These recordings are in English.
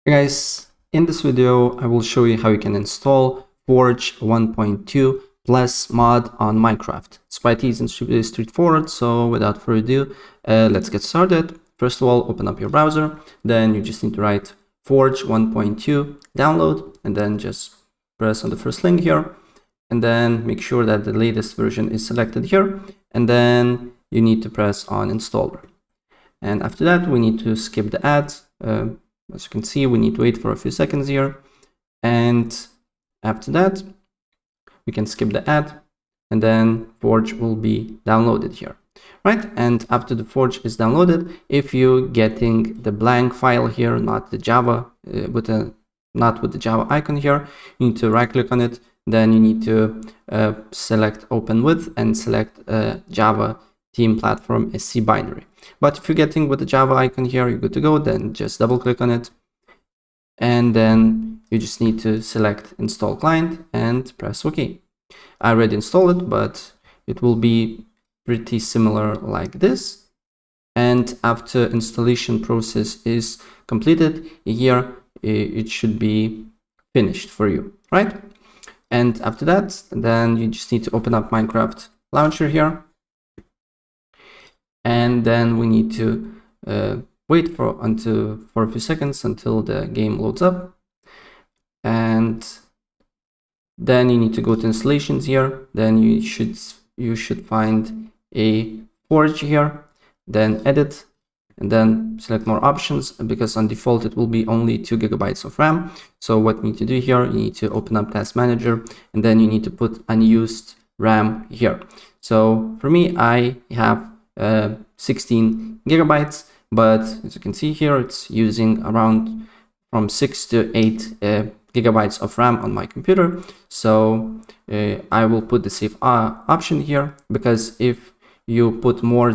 Hey guys, in this video I will show you how you can install Forge 1.2 plus mod on Minecraft. It's quite easy and straightforward, so without further ado, let's get started. First of all, open up your browser, then you just need to write Forge 1.2 download, and then just press on the first link here, and then make sure that the latest version is selected here, and then you need to press on installer. And after that, we need to skip the ads. As you can see, we need to wait for a few seconds here. And after that, we can skip the ad, and then Forge will be downloaded here, right? And after the Forge is downloaded, if you're getting the blank file here, not the Java, not with the Java icon here, you need to right click on it. Then you need to select Open With and select Java Theme Platform SC binary. But if you're getting with the Java icon here, you're good to go. Then just double click on it, and then you just need to select Install Client and press OK. I already installed it, but it will be pretty similar like this. And after installation process is completed, here it should be finished for you, right? And after that, then you just need to open up Minecraft launcher here. And then we need to wait for a few seconds until the game loads up. And then you need to go to installations here. Then you should find a Forge here, then edit, and then select more options, because on default it will be only 2 GB of RAM. So what you need to do here, you need to open up Task Manager, and then you need to put unused RAM here. So for me, I have 16 GB, but as you can see here, it's using around from 6 to 8 GB of RAM on my computer. So I will put the save option here, because if you put more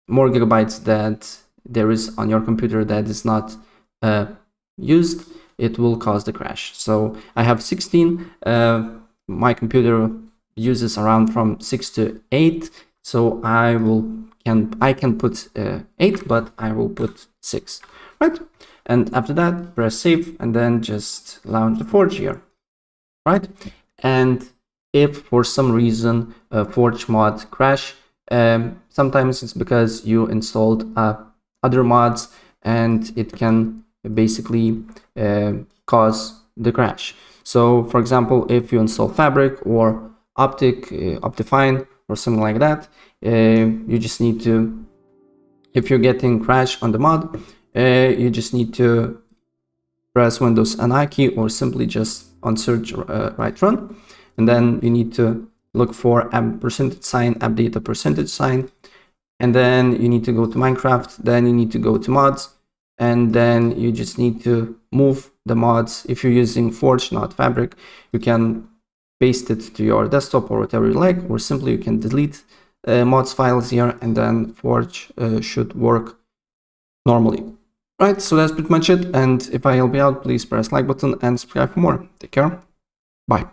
gigabytes that there is on your computer that is not used, it will cause the crash. So I have 16. My computer uses around from 6 to 8. So I can put 8, but I will put 6, right? And after that, press save, and then just launch the Forge here, right? And if for some reason Forge mod crash, sometimes it's because you installed other mods, and it can basically cause the crash. So for example, if you install Fabric or Optifine or something like that, you just need to, if you're getting crash on the mod, you just need to press Windows and I key, or simply just on search write run, and then you need to look for %, app data %, and then you need to go to Minecraft, then you need to go to mods, and then you just need to move the mods. If you're using Forge, not Fabric, you can paste it to your desktop or whatever you like, or simply you can delete mods files here, and then Forge should work normally. Right, so that's pretty much it. And if I help you out, please press like button and subscribe for more. Take care. Bye.